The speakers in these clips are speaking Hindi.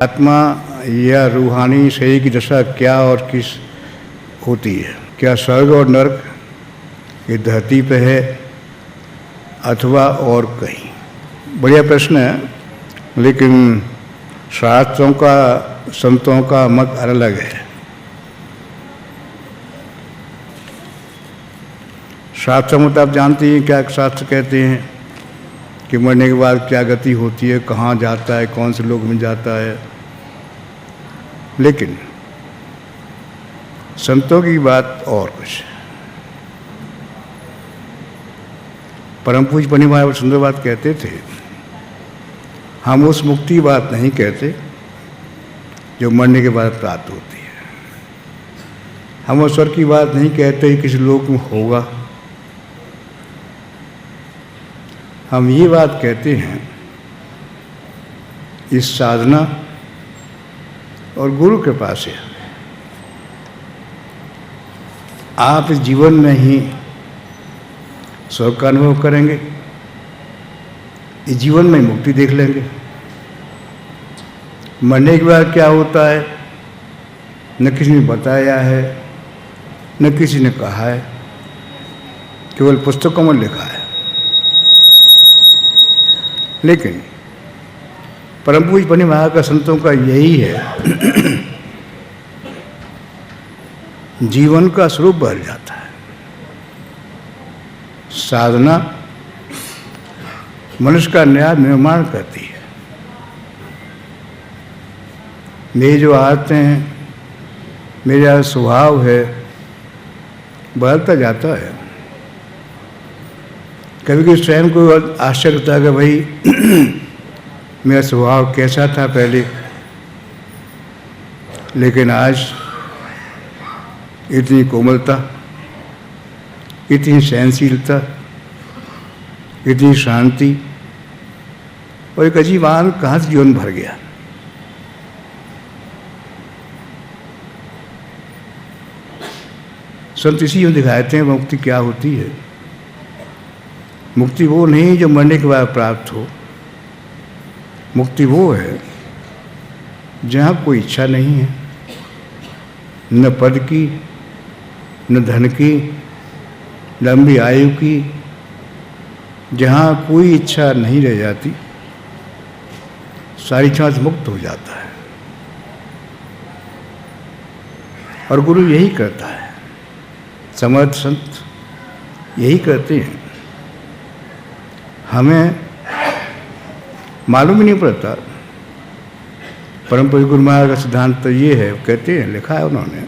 आत्मा या रूहानी शरीर की दशा क्या और किस होती है? क्या स्वर्ग और नरक ये धरती पे है अथवा और कहीं? बढ़िया प्रश्न है, लेकिन शास्त्रों का, संतों का मत अलग है। शास्त्र मत आप जानती हैं, क्या शास्त्र कहते हैं कि मरने के बाद क्या गति होती है, कहाँ जाता है, कौन से लोक में जाता है। लेकिन संतों की बात और कुछ है। परम पूज्य पन्नी महाराज सुंदर बात कहते थे, हम उस मुक्ति की बात नहीं कहते जो मरने के बाद प्राप्त होती है। हम उस स्वर्ग की बात नहीं कहते किसी लोक में होगा। हम ये बात कहते हैं इस साधना और गुरु कृपा से आप इस जीवन में ही स्वर्ग का अनुभव करेंगे, इस जीवन में मुक्ति देख लेंगे। मरने के बाद क्या होता है न किसी ने बताया है, न किसी ने कहा है, केवल पुस्तकों में लिखा है। लेकिन परम पूज्य पन्नी महाराज का, संतों का यही है, जीवन का स्वरूप बदल जाता है। साधना मनुष्य का नया निर्माण करती है। मेरी जो आदतें हैं, मेरा स्वभाव है, बदलता जाता है। कभी कभी स्वयं को आश्चर्य होता है कि भाई मेरा स्वभाव कैसा था पहले, लेकिन आज इतनी कोमलता, इतनी सहनशीलता, इतनी शांति और एक अजीब आनंद कहाँ से जीवन भर गया। संत इसी में दिखाते हैं मुक्ति क्या होती है। मुक्ति वो नहीं जो मरने के बाद प्राप्त हो। मुक्ति वो है जहाँ कोई इच्छा नहीं है, न पद की, न धन की, लंबी आयु की, जहाँ कोई इच्छा नहीं रह जाती, सारी इच्छा से मुक्त हो जाता है। और गुरु यही करता है, समर्थ संत यही करते हैं। हमें मालूम ही नहीं पड़ता। परम पूज्य गुरु महाराज का सिद्धांत तो ये है, कहते हैं, लिखा है उन्होंने,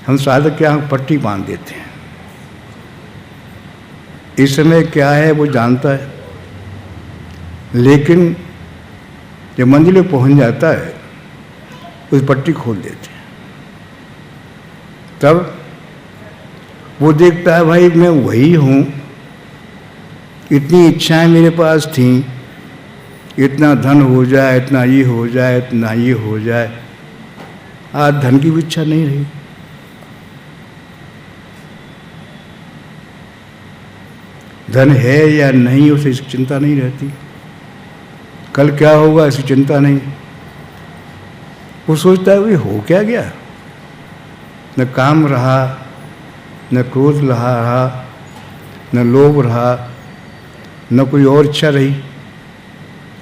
हम साधक क्या हम पट्टी बांध देते हैं। इस समय क्या है वो जानता है, लेकिन जब मंजिल पे पहुंच जाता है उस पट्टी खोल देते हैं। तब वो देखता है भाई मैं वही हूँ, इतनी इच्छाएं मेरे पास थीं, इतना धन हो जाए, इतना ये हो जाए, इतना ये हो जाए, आज धन की भी इच्छा नहीं रही। धन है या नहीं उसे चिंता नहीं रहती, कल क्या होगा ऐसी चिंता नहीं। वो सोचता है हो क्या गया, न काम रहा, न क्रोध रहा, न लोभ रहा, न कोई और इच्छा रही,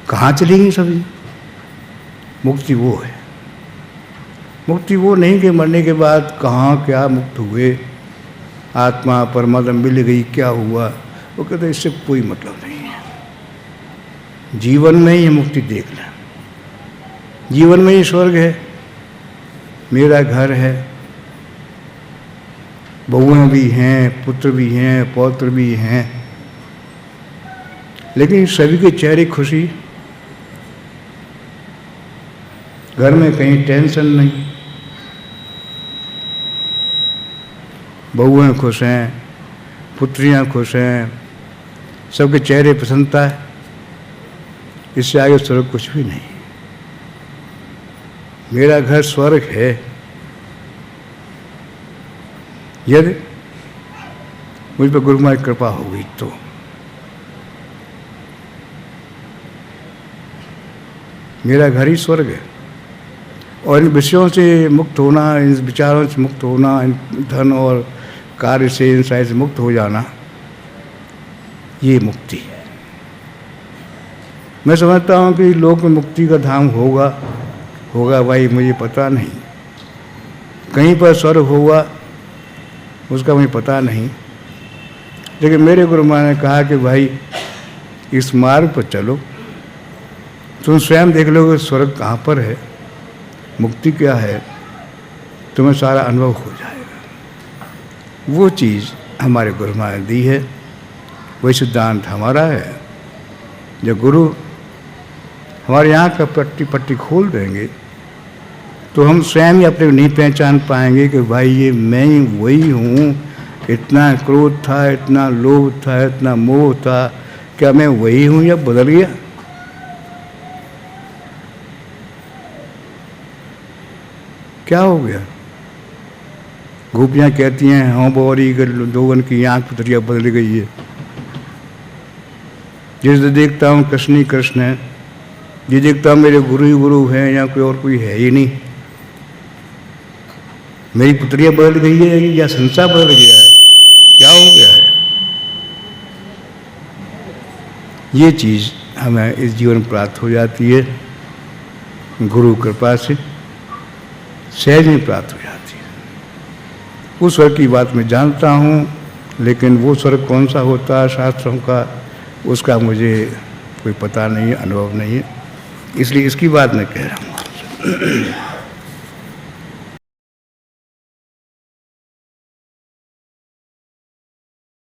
कहाँ चली गई सभी। मुक्ति वो है। मुक्ति वो नहीं कि मरने के बाद कहाँ क्या मुक्त हुए, आत्मा परमात्मा मिल गई, क्या हुआ। वो कहते इससे कोई मतलब नहीं है। जीवन में ही मुक्ति देखना, जीवन में ही स्वर्ग है, मेरा घर है, बहुएं भी हैं, पुत्र भी हैं, पौत्र भी हैं, लेकिन सभी के चेहरे खुशी, घर में कहीं टेंशन नहीं, बहुएं खुश हैं, पुत्रियां खुश हैं, सबके चेहरे प्रसन्नता है। इससे आगे स्वर्ग कुछ भी नहीं। मेरा घर स्वर्ग है यदि मुझ पर गुरु महाराज की कृपा होगी तो। मेरा घर ही स्वर्ग है। और इन विषयों से मुक्त होना, इन विचारों से मुक्त होना, इन धन और कार्य से, इन सारे से मुक्त हो जाना, ये मुक्ति है। मैं समझता हूँ कि लोक में मुक्ति का धाम होगा भाई, मुझे पता नहीं। कहीं पर स्वर्ग होगा उसका मुझे पता नहीं, लेकिन मेरे गुरु महाराज ने कहा कि भाई इस मार्ग पर चलो, तुम स्वयं देख लोगे स्वर्ग कहाँ पर है, मुक्ति क्या है, तुम्हें सारा अनुभव हो जाएगा। वो चीज़ हमारे गुरु महाराज ने दी है, वही सिद्धांत हमारा है। जब गुरु हमारे यहाँ का पट्टी खोल देंगे तो हम स्वयं ही अपने नहीं पहचान पाएंगे कि भाई ये मैं ही वही हूँ। इतना क्रोध था, इतना लोभ था, इतना मोह था, क्या मैं वही हूँ या बदल गया? क्या हो गया? गोपियाँ कहती हैं हाँ बौरी दोगन की आँख पुतरिया बदल गई है। जिसे देखता हूँ कृष्ण ही कृष्ण है, ये देखता हूँ मेरे गुरु ही गुरु हैं, या कोई और कोई है ही नहीं। मेरी पुतरिया बदल गई है या संसार बदल गया है? क्या हो गया है? ये चीज़ हमें इस जीवन में प्राप्त हो जाती है, गुरु कृपा से सहज में प्राप्त हो जाती है। उस स्वर्ग की बात मैं जानता हूँ, लेकिन वो स्वर्ग कौन सा होता है शास्त्रों का, उसका मुझे कोई पता नहीं है, अनुभव नहीं है, इसलिए इसकी बात मैं कह रहा हूँ।